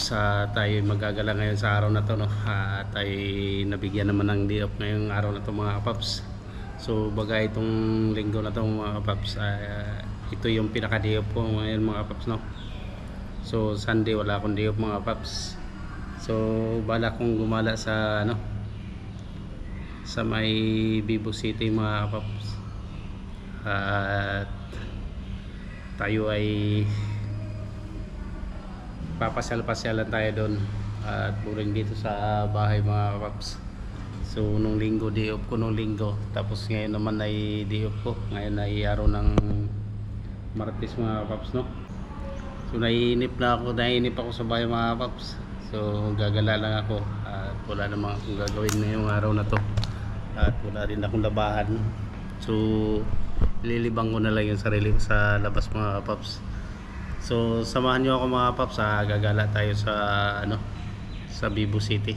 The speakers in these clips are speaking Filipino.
paps, tayo magagala ngayon sa araw na to, no? Tayo nabigyan naman ng day off ngayong araw na to mga paps. So bagay itong linggo na to mga paps, ito yung pinaka day off ko ngayon mga paps, no? So Sunday wala akong day off mga paps. So bala kong gumala sa sa may Vivo City mga paps. At tayo ay papasyal-pasyalan tayo doon at buring dito sa bahay mga paps. So nung linggo day off ko nung linggo, tapos ngayon naman ay day off ko, ngayon ay araw ng Martes mga paps, no? So naiinip ako sa bahay mga paps. So gagala lang ako at wala namang akong gagawin ngayong araw na to at wala rin akong labahan. So lilibang ko na lang yung sarili ko sa labas mga paps. So samahan nyo ako mga paps, gagala tayo sa sa Vivo City,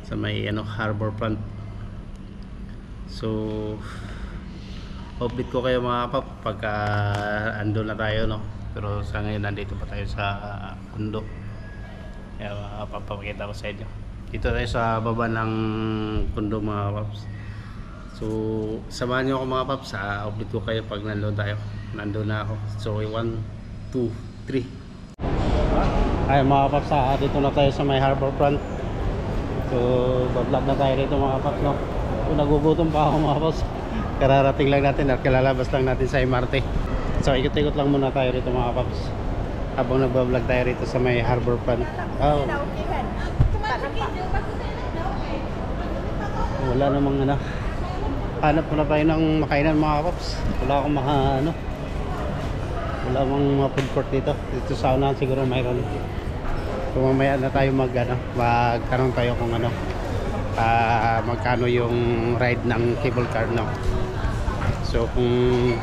sa may harbor front. So update ko kayo mga paps pagka ando na tayo, no? Pero sa ngayon nandito pa tayo sa kundo, kaya papakita ko sa inyo. Dito tayo sa baba ng kundo mga paps. So samahan nyo ako mga paps, update ko kayo pag nandun na ako. So 1, 2, 3. Ay mga paps, dito na tayo sa may harbor front. So bablog na tayo dito mga paps, no? So nagugutom pa ako mga paps, kararating lang natin at kalalabas lang natin sa MRT. So ikot-ikot lang muna tayo dito mga paps habang nagbablog tayo rito sa may harbor front. Wala namang hanap muna tayo ng makainan mga paps. Wala akong wala mang mga food court dito sa unahan, siguro mayroon. So mamaya na tayo magtanong tayo kung magkano yung ride ng cable car, no? So kung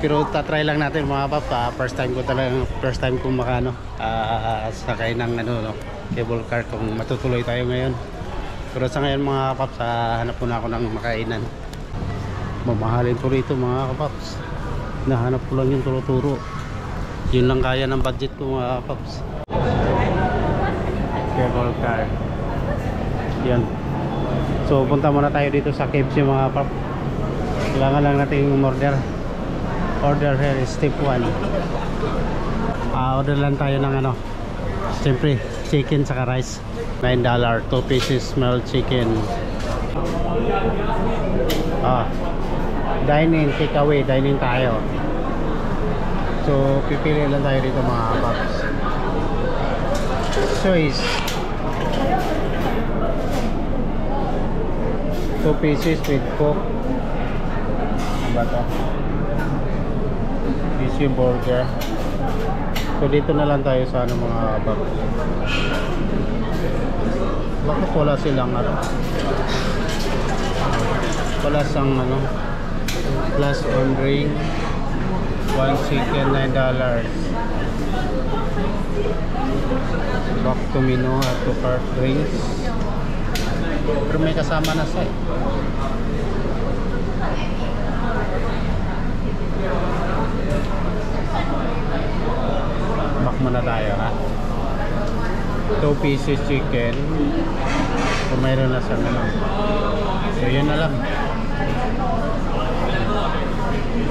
pero tatry lang natin mga paps. First time ko sakay ng cable car, kung matutuloy tayo ngayon. Pero sa ngayon mga paps, hanap muna ako ng makainan. Mamahalin ko rito mga paps. Nahanap ko lang yung turo-turo. Yun lang kaya ng budget ko mga paps. Cable car. Yan. So punta muna tayo dito sa KFC mga paps. Kailangan lang natin order here is step 1. Order lang tayo ng siyempre chicken saka rice. $9, 2 pieces smelled chicken. Dine-in, take away, dine-in tayo. So pipili lang tayo dito mga paps. Choice 2 pieces with coke. Ano ba ito? This yung burger. So dito na lang tayo sa mga paps. Bakit wala silang wala sang plus on ring, 1 chicken, $9. Back to menu at 2 cart drinks. Pero may kasama na sa back muna tayo 2 pieces chicken. Kung mayroon na sa so yun na lang,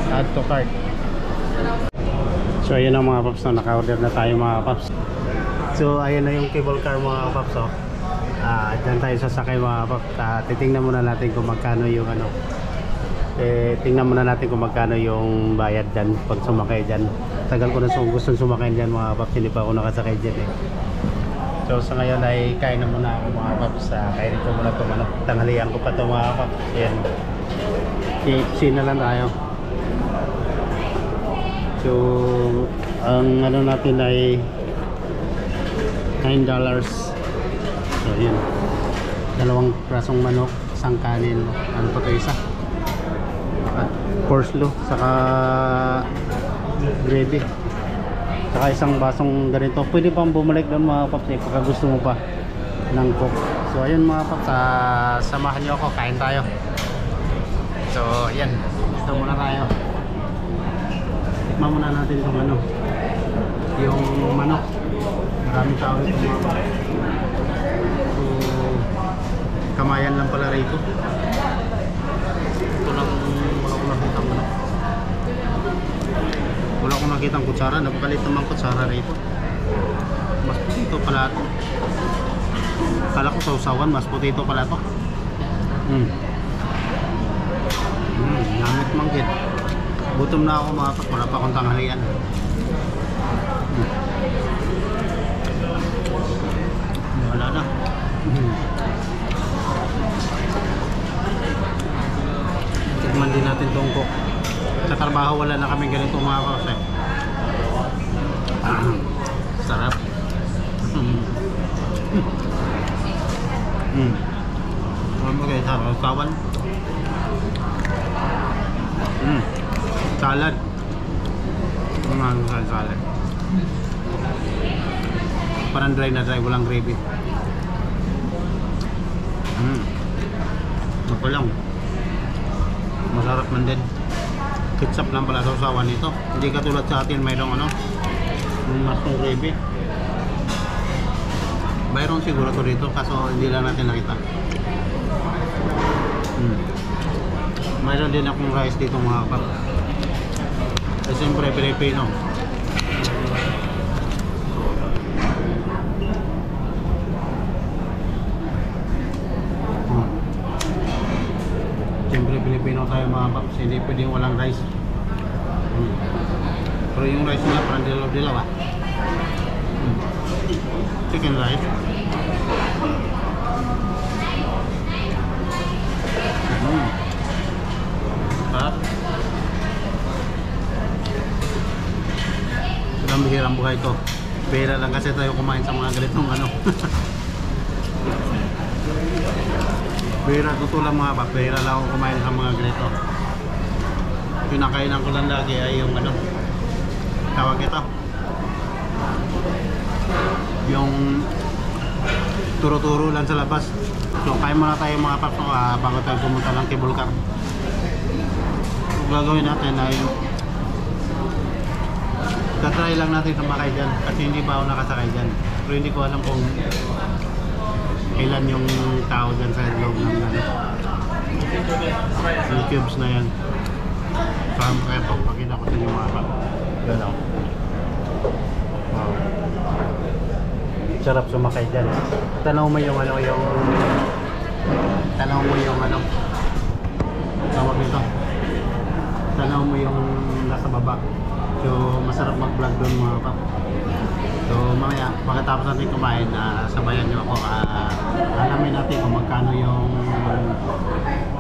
add to cart. So ayun ang mga paps, naka-order na tayo mga paps. So ayun na yung cable car mga paps. Dyan tayo sasakay mga paps. Titingnan muna natin kung magkano yung tingnan muna natin kung magkano yung bayad dyan pag sumakay dyan. Tagal ko na gusto sumakay dyan mga paps, hindi pa ako nakasakay dyan So sa ngayon ay kain na muna ako mga paps. Kainin ko muna itong tanghalian ko pa ito mga paps. Ayan, KFC na lang tayo. So ang natin ay $9. So yun, 2 prasong manok, isang kanin, pa ito isa, at coleslaw saka gravy, saka isang basong ganito. Pwede pang bumalik doon mga paps pagka gusto mo pa ng coke. So ayun mga paps, samahan nyo ako, kain tayo. So yan, gusto muna tayo. Tikman muna natin itong yung manok. Maraming tao rito mga kapaps. So, kamayan lang pala rito. Ito lang wala akong nakita manok. Wala akong nakita ang kutsara. Napakalit naman kutsara rito. Mas puti ito pala ito. Kala ko sausawan, mas puti ito pala ito. Namit manggit. Gutom na ako mga kapaps. Wala pa akong tanghalian. Wala na. Tikman din natin itong cook. Sa trabaho wala na kami ganito mga kapaps eh. Sarap. Ano kayo sa kawan? Salad. Salad. Parang dry na dry, walang gravy. Ako lang. Masarap man din. Ketchup lang pala sa usawan nito. Hindi katulad sa atin mayroong masong gravy. Mayroon siguro to dito kaso hindi lang natin nakita. Mayroon din akong rice dito mga kapaps. Kasi siyempre Pilipino. Siyempre Pilipino tayo mga kapaps. Hindi pwedeng walang rice. Pero yung rice nila parang dilaw-dilaw ah. Chicken rice. Sarap. Ang bihirang buhay ito. Bihira lang kasi tayo kumain sa mga ganitong bihira totoo lang mga kapaps. Bihira lang ako kumain sa mga ganito. Pinakainan ko lang lagi ay yung tawag ito, yung turo-turo lang sa labas. So kain muna tayo mga kapaps bago tayo pumunta ng cable car. So, gagawin natin ay tatry lang natin sumakay dyan kasi hindi pa ako nakasakay dyan. Pero hindi ko alam kung ilan yung tao dyan sa loob ng yung cubes na yan. So kaya pakita ko sa inyo mga kapaps. Gano'n. Wow. Sarap sumakay dyan. Tanaw mo yung tanaw mo yung tawag nito. Tanaw mo yung nasa baba. So masarap mag-vlog doon mga kapaps. So mamaya pagkatapos natin kumain, sabayan nyo ako. Alamin natin kung magkano yung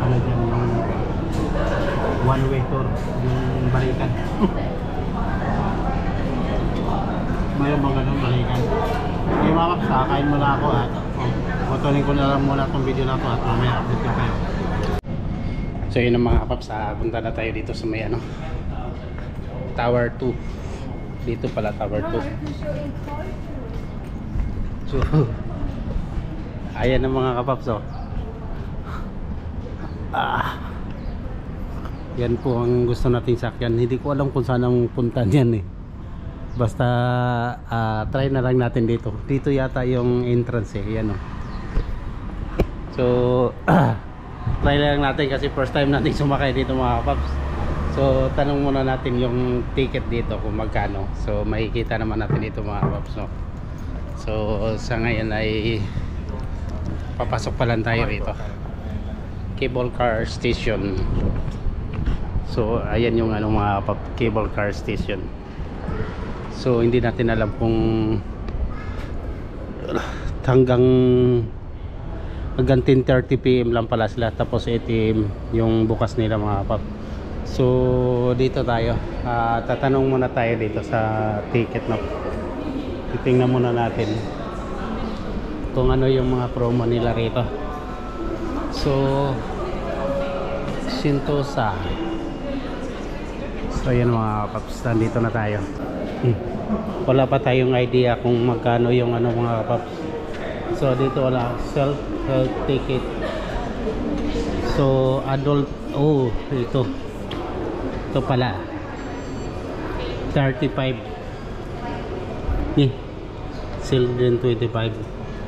dyan, yung one way tour, yung balikan. Mayroon bang ganun balikan? Okay mga kapaps, kakain muna ako at tutunin ko na lang muna itong video na ito at mamaya update ko kayo. So yun ang mga kapaps, punta na tayo dito sa may Tower 2. Dito pala Tower 2. So ayan ang mga kapaps yan po ang gusto nating sakyan. Hindi ko alam kung saan ang punta niyan eh. Basta try na lang natin dito. Dito yata yung entrance eh. Yan So try lang natin kasi first time natin sumakay dito mga kapaps. So tanong muna natin yung ticket dito kung magkano. So makikita naman natin dito mga kapaps So sa ngayon ay papasok pa lang tayo rito. Cable car station. So ayan yung mga cable car station. So hindi natin alam kung hanggang 10:30 PM lang pala sila, tapos 8 AM yung bukas nila mga kapap. So dito tayo, tatanong muna tayo dito sa ticket na. Titingnan muna natin kung ano yung mga promo nila rito. So Sentosa. So yan mga kapaps, nandito na tayo. Wala pa tayong idea kung magkano yung mga kapaps. So dito wala self ticket. So adult, ito pala 35 Ni Children 25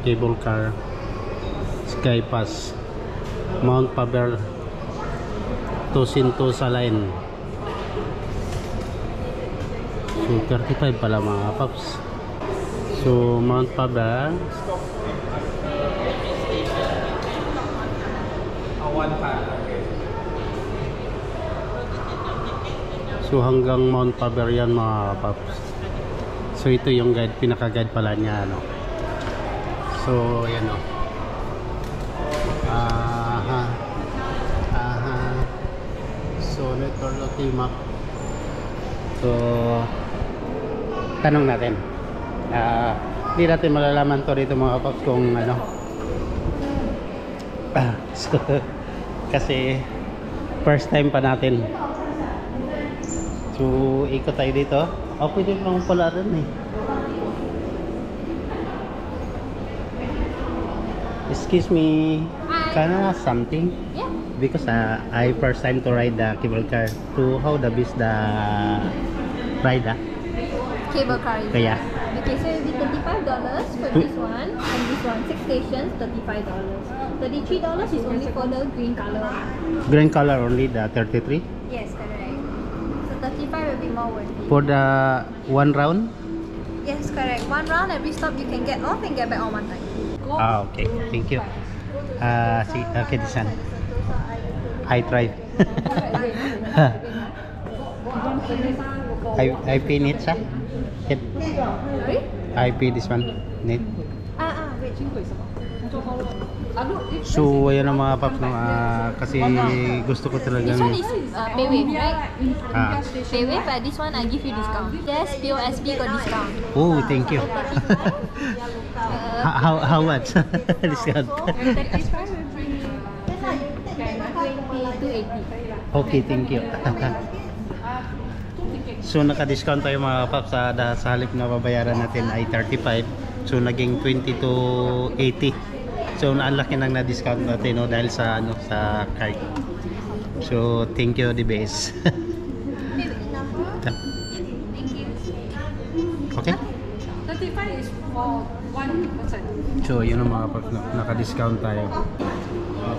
cable car Sky Pass Mount Faber to Sentosa line. So 35 pala mga paps. So Mount Faber so hanggang Mount Faber yan mga paps. So ito yung guide, pinaka-guide pala niya ano. So yan o. So Meteorology map. So tanong natin. Hindi natin malalaman to dito mga paps kung ano. So, kasi first time pa natin. So ikot tayo dito. Pwede pang pala rin eh. Excuse me, can I ask something? Yeah. Because I first time to ride the cable car. To how the best the ride Cable car. Kaya? Okay, so it will be $35 for this one, and this one, 6 stations, $35. $33 is only for the green color. Green color only, the 33? Yes, correct. So 35 will be more worth it. For the one round? Yes, correct. One round, every stop you can get off and get back on one time. Okay, thank you. See, okay, this one. I try. I pay it, sir. Sorry? I pay this one. Need. Wait. So, ayan ang mga paps no, kasi gusto ko talagang This one is PayWave, right? ah. PayWave, but this one I give you discount. Yes, POSB got discount. Oh, thank you. How much? Discount. 35 will be 2280. Okay, thank you. So naka-discount tayo mga paps, sa halip na babayaran natin ay 35. So naging 20 to 80. So ang laki nang na-discount natin no, dahil sa ano sa card. So thank you the best. Okay? 35 is for 1%. So yun ang mga paps, naka-discount tayo.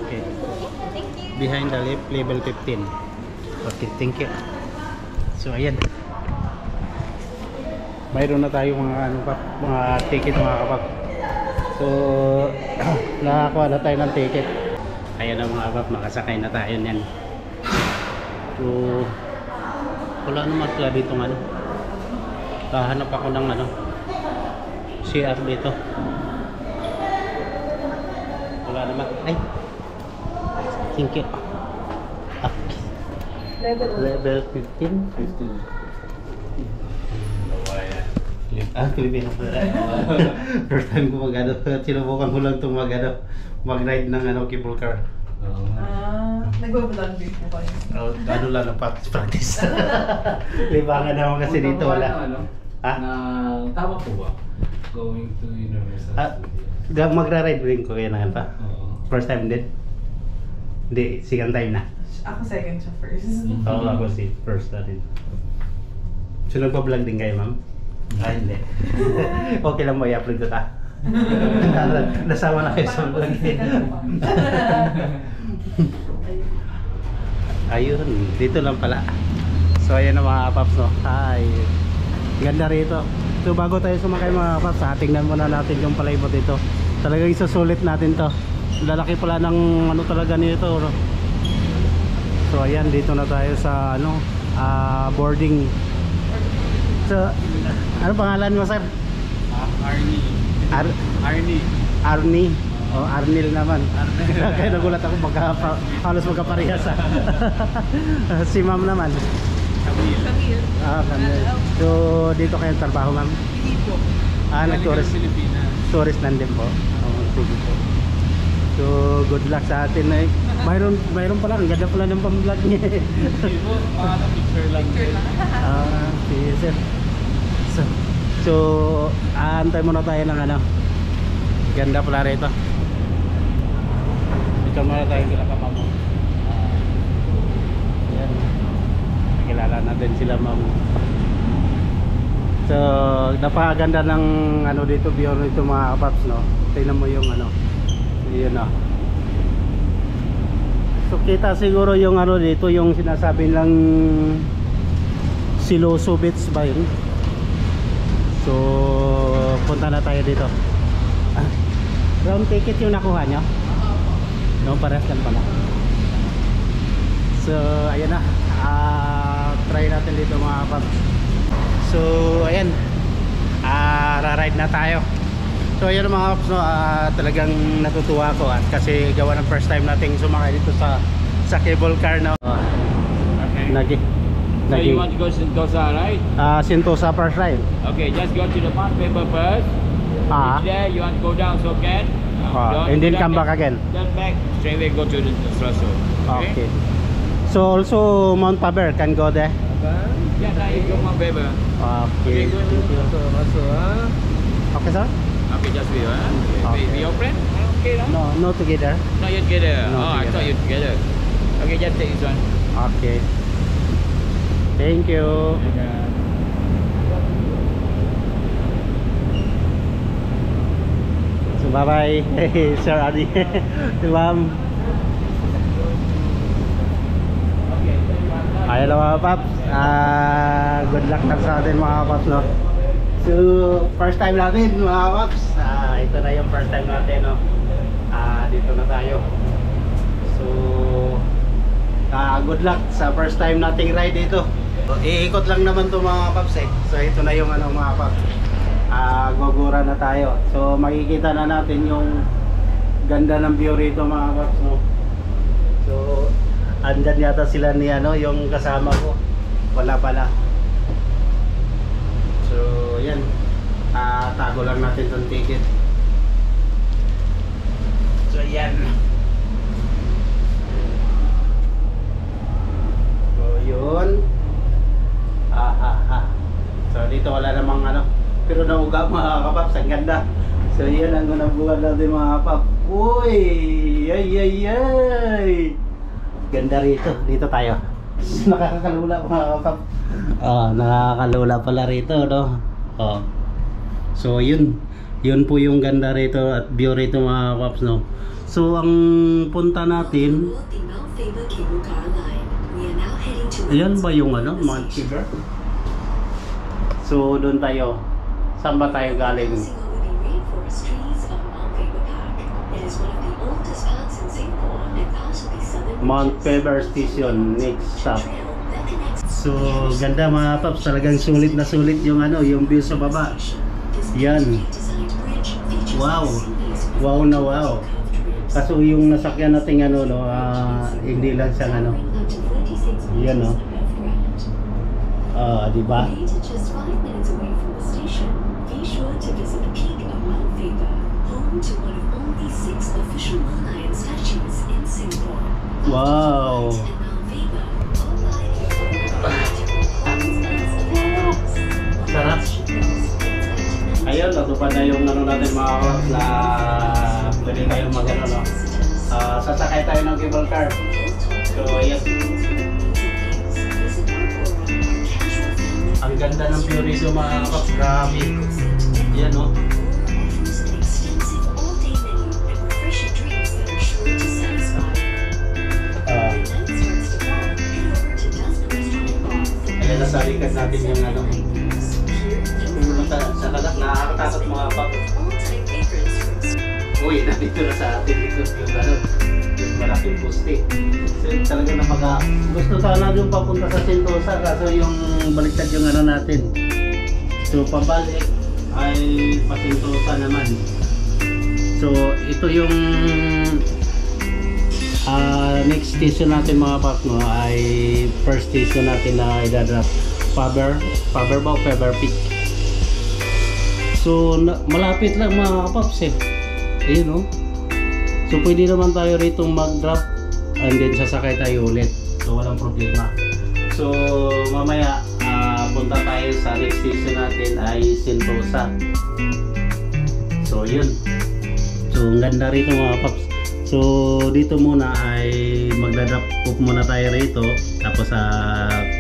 Okay. Behind the left, level 15. Okay, thank you. So ayan. Mayroon na tayo mga ticket mga kapap. So nakakuha na tayo ng ticket. Ayan na mga kapap, nakasakay na tayo niyan. So wala naman pala dito ano. Hahanap ako ng ano CR dito. Wala naman. Ay. Thank you. Level 15? Pilipino pala. First time ko sinubukan ko lang itong mag-ride ng cable car. Nagbabalag din po kayo. Ano lang ang practice. Libangan naman kasi dito wala. Tama po ba? Going to Universal Studios. Magra-ride rin ko kaya naman pa. First time din? Hindi, second time na. Ako second siya first. Oo, ako si first na rin. So nagpa-vlog din kayo ma'am? Hindi. Okay lang mo i-upload ko ta. Nasama na kayo sa vlog. Ayun, dito lang pala. So ayan na mga paps no. Hi. Ganda rito. So bago tayo sumakay mga paps, tingnan muna natin yung palaybot dito. Talagang isusulit natin to. Lalaki pala ng ano talaga nito no? So ayan, dito na tayo sa boarding. So ano pangalan mo sir? Arnie. Arnie. O Arnil naman. Kaya nagulat ako halos magkaparehas si ma'am naman. Camille. Camille. So dito kayo trabaho ma'am? Hindi po. Nag-tourist. Pilipinas. Tourist lang din po. Sige po. So good luck sa atin eh. Mayroon pala, ang ganda pala ng pang-vlog niya. Hindi po, picture lang. Sige sir. So antay muna tayo ng ganda pala rito. Ito muna tayo kila ma'am. Ayan. Nakilala natin sila ma'am. So, napakaganda ng ano dito, view nito mga kapaps, no? Tingnan mo yung ano. Yun na. So, kita siguro yung ano dito, yung sinasabi lang Siloso Beach ba yun? So, punta na tayo dito. Round ticket yung nakuha nyo? No, parehas lang pala. So, ayan na. Try natin dito mga kapaps. So, ayan. Ra-ride na tayo. So, ayan mga kapaps, no? Talagang natutuwa ko at kasi gawa ng first time nating sumakay dito sa cable car, no? Okay. So you want to go to Sentosa, right? Sentosa first ride. Okay, just go to the Mount Faber first. There you want to go down so can. And then come back again. Then back straight away go to the Strasso. Okay. So also Mount Faber can go there. Yeah, now you go Mount Faber. Okay. Okay, sir. Okay, just with huh? Okay. With your friend? Okay, right? No, not together. Not yet together. No, I thought you together. Okay, just take this one. Okay. Thank you. So bye bye, Sir Adi. Ma'am. Ayan na mga paps. Good luck na sa atin mga paps, no? So first time natin mga paps. Ito na yung first time natin, no? Dito na tayo. So good luck sa first time nating ride dito. So, iikot lang naman to mga paps eh. So ito na yung ano mga paps. Gugura na tayo. So makikita na natin yung ganda ng view rito mga paps, no? So andyan yata sila ni ano yung kasama ko. Wala pala. So yan. Tago lang natin tong ticket. So yan. So yun. So dito wala namang ano, pero nauga mga kapaps, ang ganda. So yan ang nabuhat natin mga kapaps. Uy! Ay! Ganda rito, dito tayo. Nakakalula mga kapaps. Nakakalula pala rito, no? So yun po yung ganda rito at view rito mga kapaps, no? So ang punta natin, ayan ba yung ano, Mount Faber? So doon tayo. Saan ba tayo galing? Mount Faber Station, next stop. So ganda mga paps, talagang sulit na sulit yung ano, yung view sa baba. Yan. Wow. Wow na wow. Kaso yung nasakyan nating ano, no, hindi lang siyang ano. Yan, no. Di ba? Wow. Sarap. Ayun, natupad na yung ano natin mga kapaps na pwede tayong mag-ano, no? Sasakay tayo ng cable car. So, yes. Ang ganda ng view rito mga kapaps, grabe. Yan, no? Ayan, nasa likod natin yung ano. Sa kagat, nakakatakot mga kapaps. Uy, nandito na sa atin dito yung ano, yung malaking poste. So, talaga na gusto sana yung papunta sa Sentosa, kaso yung baliktad yung ano natin. So pabalik ay pa Sentosa naman. So ito yung next station natin mga paps, no, ay first station natin na idadrop Faber Peak. So malapit lang mga kapaps eh. Ayun, no? So pwede naman tayo rito mag-drop and then sasakay tayo ulit. So walang problema. So mamaya punta tayo sa next station natin ay Sentosa. So yun. So ang ganda rito mga paps. So dito muna ay magda-drop off muna tayo rito. Tapos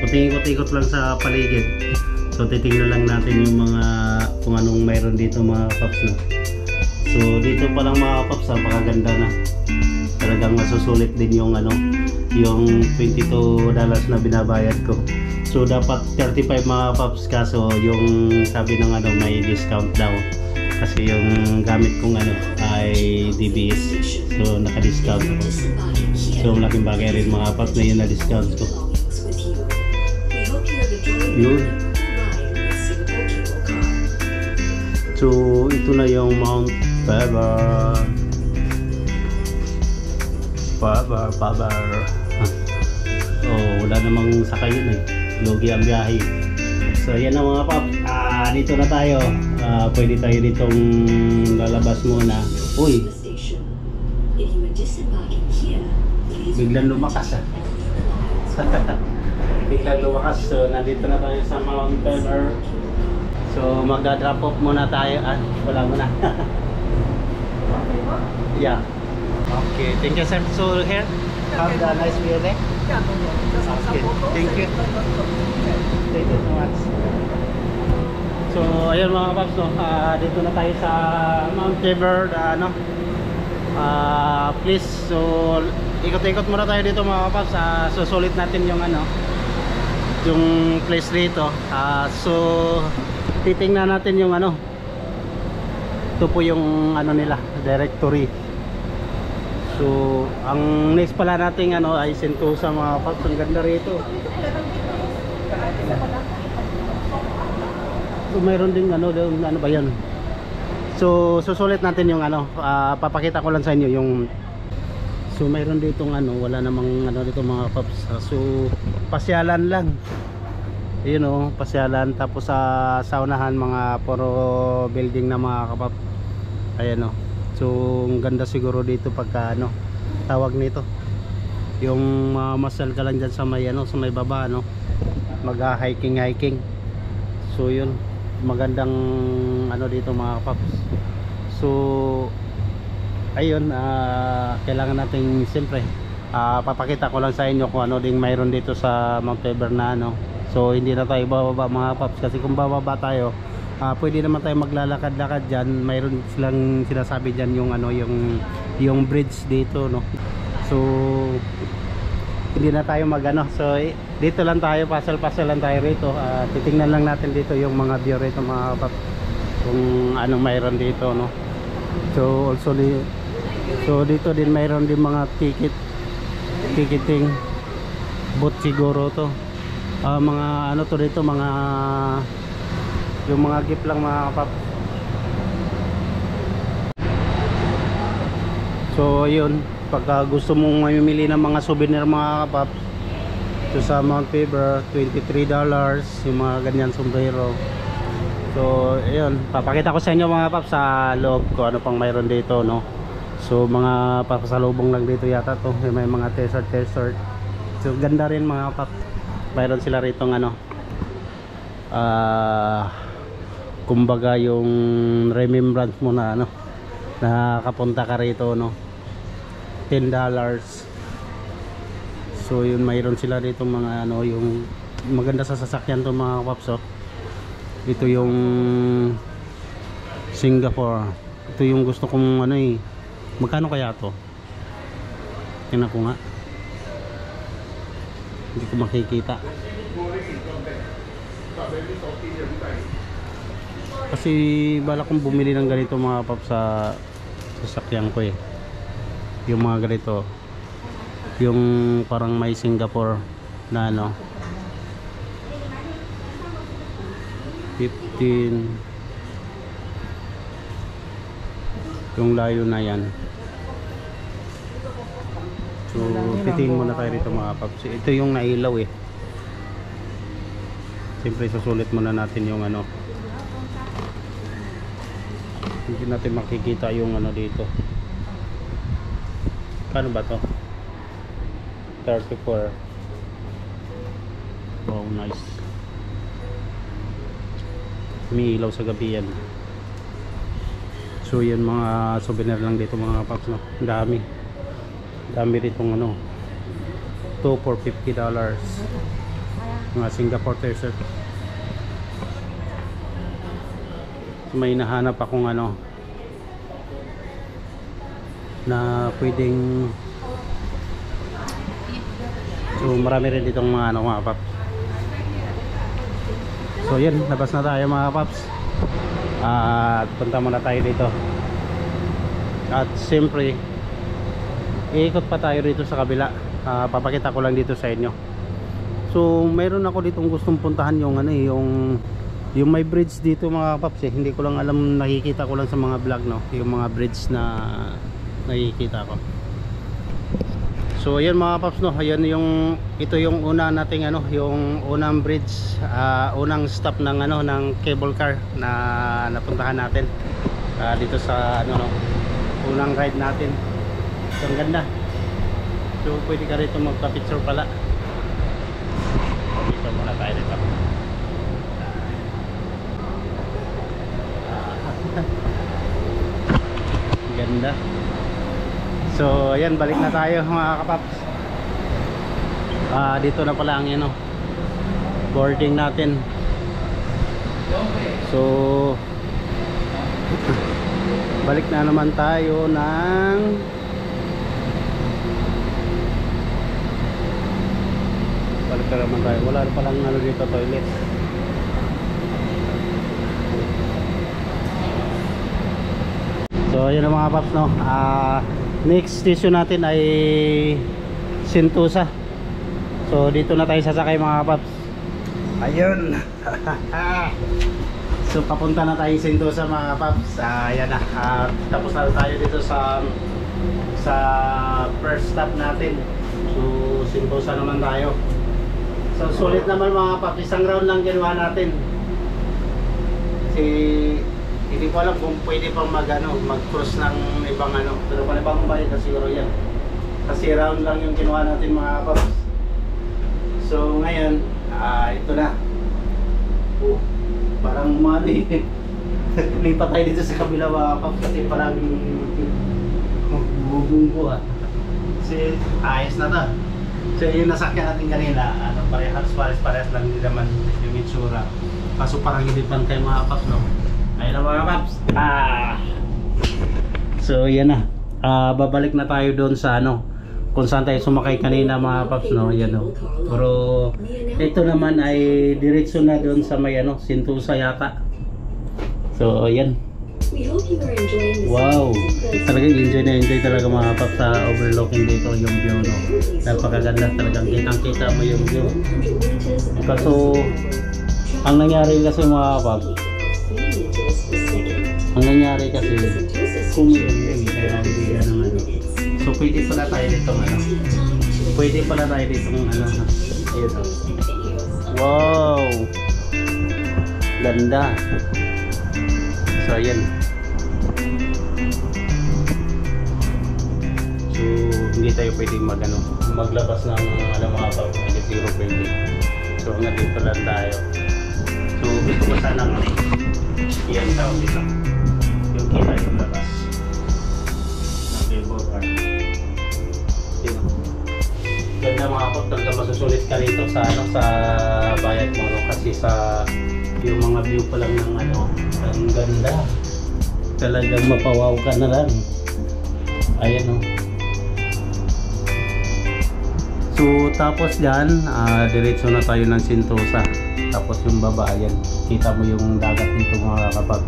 puting ikot-ikot lang sa paligid. So So titingnan lang natin yung mga kung anong mayroon dito mga paps, no. So dito pa lang mga paps, napakaganda na. Talagang masusulit din yung ano, yung $22 na binabayad ko. So dapat 35 mga paps, kaso yung sabi ng ano may discount daw. Kasi yung gamit kong ano ay DBS. So naka-discount ako. So malaking bagay rin mga paps na yun na discount ko. Yun. So ito na yung Mount Faber. Oh, wala namang sakay yun eh. Lugi ang biyahe. So yan na mga paps. Dito na tayo. Pwede tayo ditong lalabas muna. Uy, biglang lumakas biglang lumakas. So nandito na tayo sa Mount Faber. So magda-drop off muna tayo. Wala muna. Yeah. Okay, thank you sir. So here, have a nice view there. Okay, thank you. Thank you so much. So ayun mga paps, no, dito na tayo sa Mount Faber. Please, so ikot-ikot muna tayo dito mga paps. Susulit natin yung ano, yung place dito. So titingnan natin yung ano, ito po yung ano nila, directory. So ang next pala nating ano ay Sentosa mga paps. Ang ganda rito. So mayroon din ano ba yan. So susulit natin yung ano, papakita ko lang sa inyo yung, so mayroon ditong ano, wala namang ano dito mga paps. So pasyalan lang, yun o, pasyalan. Tapos sa saunahan mga puro building na mga kapap. Ayan o. So ang ganda siguro dito pagka ano, tawag nito, yung masal ka lang dyan sa may ano, sa may baba no, mag-hiking. So yun, magandang ano dito mga paps. So ayun, kailangan natin siyempre papakita ko lang sa inyo kung ano ding mayroon dito sa Mount Faber na ano. So hindi na tayo bababa mga paps, kasi kung bababa tayo pwede naman tayo maglalakad-lakad dyan. Mayroon silang sinasabi dyan yung ano, yung bridge dito no. So hindi na tayo magano. So dito lang tayo, pasal-pasal lang tayo rito. Titingnan lang natin dito yung mga view rito mga paps, kung anong mayroon dito no. So also so dito din mayroon din mga ticketing booth siguro to. Mga ano to dito, mga yung mga gift lang mga paps. So yun, pagka gusto mong mamimili ng mga souvenir mga paps, so sa Mount Faber $23 yung mga ganyan sombrero. So ayun, papakita ko sa inyo mga paps sa loob ko ano pang mayroon dito no. So mga papasalubong lang dito yata to, may mga t-shirt. So ganda rin mga paps. Mayroon sila rito ng ano, kumbaga yung remembrance mo na ano, nakakapunta ka rito no, $10. So yun, mayroon sila dito mga ano, yung maganda sa sasakyan to mga paps. Ito yung Singapore. Ito yung gusto kong ano eh. Magkano kaya to? Tingnan ko nga, hindi ko makikita kasi bala kong bumili ng ganito mga paps sa sasakyan ko eh. Yung mga ganito, yung parang may Singapore na ano, 15 yung layo na yan. So titingin muna tayo rito mga paps. Ito yung nailaw eh. Siyempre susulit muna natin yung ano, hindi natin makikita yung ano dito. Kano ba to? 34. Wow, nice. May ilaw sa gabi yan. So yan, mga souvenir lang dito mga paps no. Dami ditong ano, 2 for $50 mga Singapore t-shirt. may nahanap akong ano na pwedeng, so marami rin ditong mga ano mga paps. So yan, labas na tayo mga paps, at punta muna tayo dito. At siyempre iikot pa tayo dito sa kabila. Papakita ko lang dito sa inyo. So mayroon ako ditong gustong puntahan, yung ano yung may bridge dito mga paps eh. Hindi ko lang alam, nakikita ko lang sa mga vlog no, yung mga bridge na nakikita ko. So ayan mga paps no, ayan yung, ito yung una nating ano, yung unang bridge, unang stop ng ano, ng cable car na napuntahan natin dito sa ano no, unang ride natin. So ang ganda. So pwede ka rito magpa-picture pala. Dito muna tayo dito. Ganda. So ayan, balik na tayo mga kapaps. Dito na pala ang ano, boarding natin. So balik na naman tayo ng wala na palang ano dito, toilet. So ayun na mga paps no, next station natin ay Sentosa. So dito na tayo sasakay mga paps. Ayun. So papunta na tayo Sentosa mga paps. Ayan na, tapos na tayo dito sa first stop natin. So Sentosa naman tayo. So sulit naman mga paps, isang round lang ginawa natin. Kasi hindi ko alam kung pwede pang mag-cross ng ibang ano, pero panibang bayad na siguro yan. Kasi round lang yung ginawa natin mga paps. So ngayon, ito na. Parang mali. Lipat tayo dito sa kabila mga paps kasi parang bubunggo ah. Kasi ayos na to. So yung nasakyan natin kanina, ano, parehas lang din naman yung itsura. Kaso parang hindi pantay mga paps no. Ayun na mga paps. So yan na. Babalik na tayo doon sa ano, kung saan tayo sumakay kanina mga paps no. Yan no. Pero ito naman ay diretso na doon sa may ano, Sentosa yata. So yan. Wow, talagang enjoy talaga mga paps sa overlooking dito yung view no. Napakaganda, talagang kitang-kita mo yung view. Kaso ang nangyari kasi mga paps, kumiling kaya hindi ano. So pwede pala tayo dito ano. Ayun. Wow, ganda. So ayan. So hindi tayo pwedeng maglabas ng mga paps, kasi zero pwede. So hanggang dito lang tayo. So gusto ko sana iyan tao dito yung kita yung labas ng cable car. Ganda mga paps, talaga masusulit ka rito sa ano, sa bayad mo no? Kasi sa yung mga view pa lang ng ano, ang ganda. Talagang mapawaw ka na lang. Ayan o. So tapos dyan, diretso na tayo ng Sentosa. Tapos yung baba, ayan, kita mo yung dagat dito mga kapag.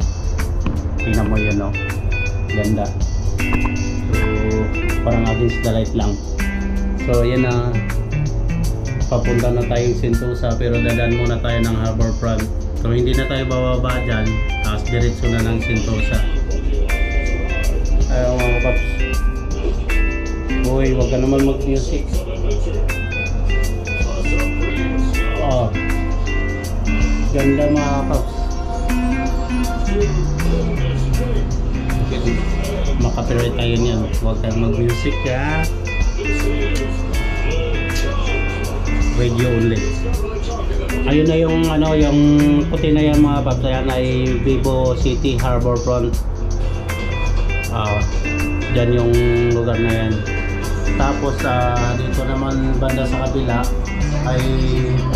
Tingnan mo yun o. Ganda. So parang against the light lang. So ayan na, papunta na tayong Sentosa, pero dadaan muna tayo ng Harbourfront. So hindi na tayo bababa dyan, tapos diretso na ng Sentosa. Ayaw mga paps. Uy, wag ka naman mag-music. Ganda mga paps. Makapiright tayo niyan. Wag kang mag-music ha. Radio only. Ayun na yung ano, yung puti na yan mga paps. Ayan ay Vivo City Harbourfront. Dyan yung lugar na yan. Tapos dito naman banda sa kabila ay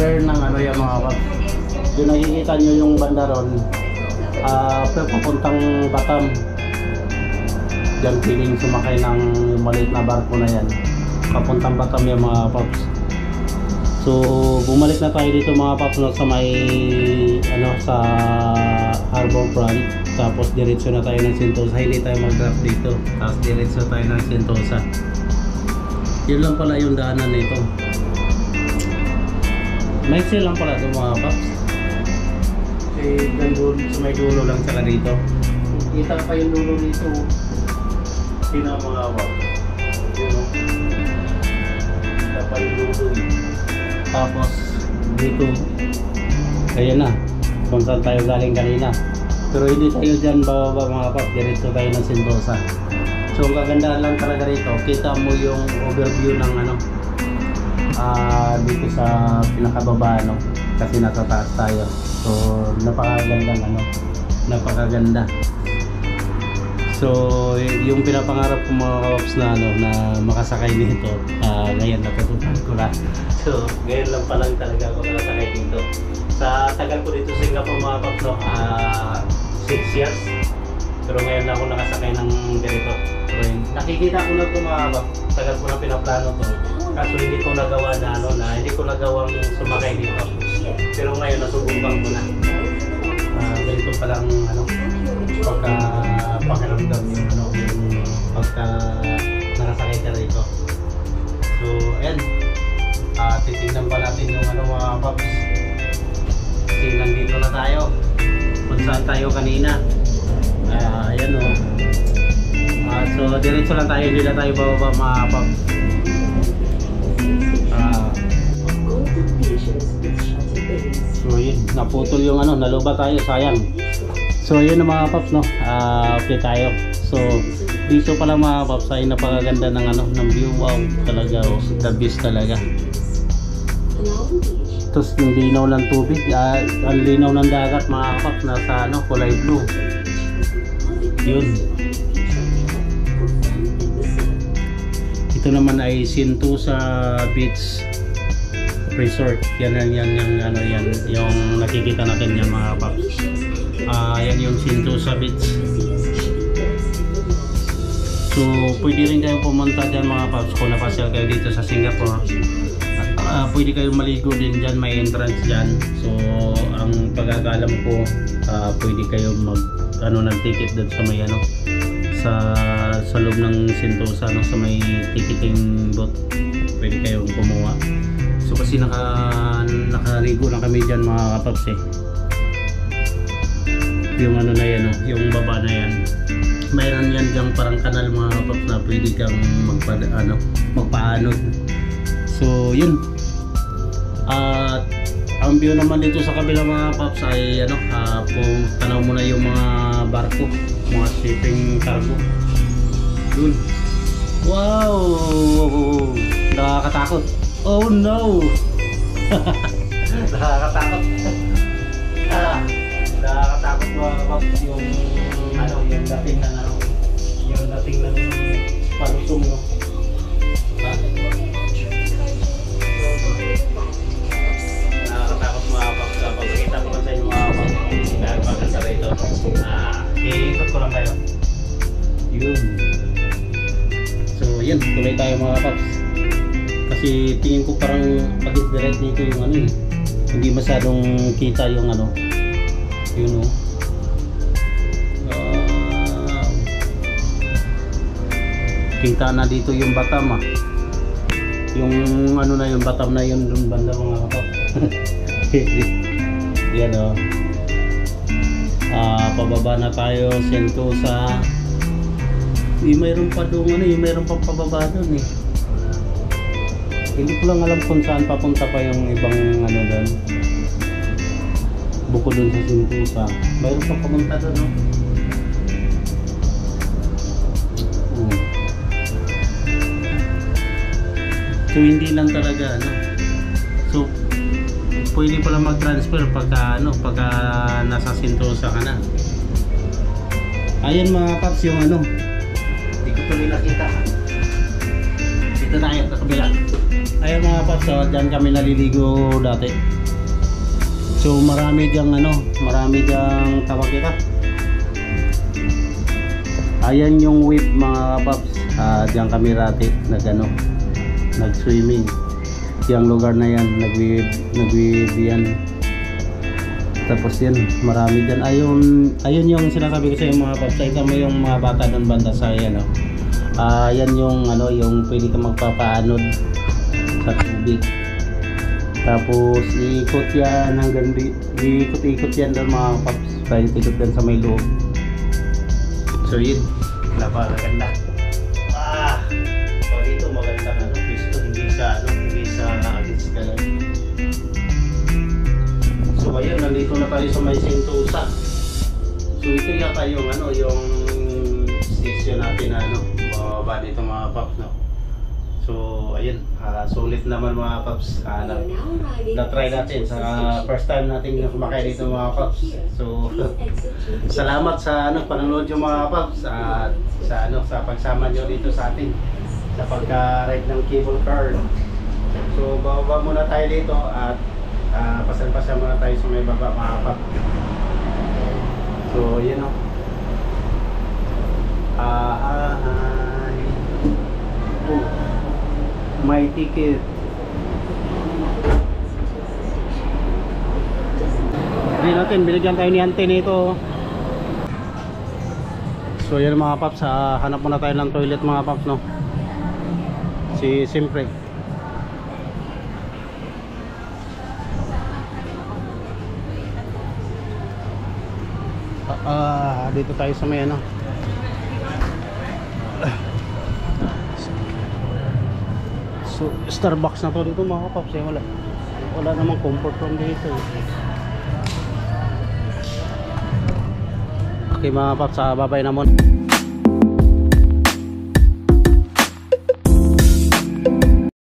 fair ng ano yan mga paps. Yung nakikita nyo yung banda ron, pero papuntang Batam. Diyan piling sumakay ng maliit na barko na yan. Papuntang Batam yung mga paps. So bumalik na tayo dito mga paps, no, sa may sa harbor front. Tapos diretso na tayo ng Sentosa. Hindi tayo mag-drop dito. Tapos diretso tayo ng Sentosa. Yun lang pala yung daanan nito. May lang pala ito mga paps. Kasi sa may dulo lang saka dito. Kita pa yung dulo dito. Sino mga paps? Yun o. Kita pa yung dulo. Tapos dito, ayan na kung saan tayo galing kanina. Pero hindi tayo dyan bababa mga paps. Diretso tayo ng Sentosa. So ang kagandahan lang talaga rito, kita mo yung overview ng dito sa pinakababa, no? Kasi nasa taas tayo. So napakagandang napakaganda. So yung pinapangarap ko mga kawaps na na makasakay nito, ngayon natutupad ko na. So ngayon lang pa lang talaga ako nakasakay dito. Sa tagal ko dito sa Singapore mga kawaps, no, 6 years. Pero ngayon na ako nakasakay ng ganito. So, nakikita ko na ito mga kawaps, tagal ko na pinaplano to. Kaso hindi ko nagawa na hindi ko nagawang sumakay dito. Pero ngayon nasubukan ko na. Ganito palang pagka pakiramdam yung pagka nakasakay ka rito. So ayan, titignan pa natin yung mga paps. Kasi nandito na tayo kung saan tayo kanina. Ayan o. So diretso lang tayo, hindi na tayo bababa mga paps. So yun, naputol yung naluba tayo, sayang. So yun na mga paps, no. Okay tayo. So dito pala mga paps ay napakaganda ng view. Wow, talaga oh, the best talaga. Tapos yung linaw ng tubig, ang linaw ng dagat mga paps, nasa kulay blue. Yun. Ito naman ay Sentosa Beach Resort. Yan yung nakikita natin yan mga paps. Yan yung Sentosa Beach. So pwede rin kayong pumunta dyan mga paps kung napasyal kayo dito sa Singapore. At pwede kayong maligo din dyan, may entrance dyan. So ang pagkakalam ko, pwede kayong ng ticket doon sa may sa loob ng Sentosa, sa may ticketing booth. Pwede kayong kumuha. So kasi nakaligo na kami dyan mga kapaps yung na yan, yung baba na yan, mayroon yan dyan parang kanal mga kapaps na pwede kang magpaanod. So yun. At ang view naman dito sa kabila mga kapaps ay kung tanaw mo na yung mga barko, mga shipping cargo. Yun. Wow, nakakatakot. Oh no! Nakakatakot. Nakakatakot mga kapaps yung dating ng palusong, no? Nakakatakot mga kapaps. Pagkakita ko sa inyo mga kapaps, dahil pagkasa rito, iikot ko lang kayo. Yun. So yun, tuloy tayo mga kapaps. Kasi tingin ko parang pag-direct dito yung hindi masyadong kita yung yun o. Kita na dito yung Batam yung yung Batam na yun dun banda mga kapap. Yan o. Pababa na tayo Sentosa. Mayroon pa doon mayroon pa pababa doon Hindi ko lang alam kung saan papunta pa yung ibang doon. Bukod doon sa Sentosa. Mayroon pa papunta doon, no? So hindi lang talaga, So pwede pala mag-transfer pagka nasa Sentosa ka na. Ayan mga paps yung Hindi ko tuloy nakita. Dito tayo sa kabila. Ayan mga paps, dyan kami naliligo dati. So So marami diyang marami diyang tawag ito. Ayan yung whip mga paps. Diyan kami rati nag-swimming. Yung lugar na yan, nag-weave yan. Tapos yan, marami dyan. Ayun yung sinasabi ko sa iyo mga paps. Ito mo yung mga bata doon banda sa yan. Yan yung yung pwede ka magpapaanod sa tubig. Tapos iikot yan hanggang iikot yan doon mga paps. Tayo ikot yan sa may loob. So yun, napakaganda. So dito magandang pisto, hindi sa against ka lang. So ayun, nandito na tayo sa may Sentosa. So ito yata yung yung station natin na bababa dito mga paps, no. So ayun, sulit naman mga paps. Na-try natin sa first time natin kumakay dito mga paps. So salamat sa panonood yung mga paps at sa pagsama nyo dito sa atin sa pagka-ride ng cable car. So bababa muna tayo dito at pasan-pasan muna tayo sa may baba mga paps. So yun may ticket. Binigyan tayo ni Ante nito. So yan mga paps, hanap muna tayo ng toilet mga paps, no. Siyempre dito tayo sa may so Starbucks na to dito mga paps, wala namang comfort room dito. Okay mga paps, babay na muna.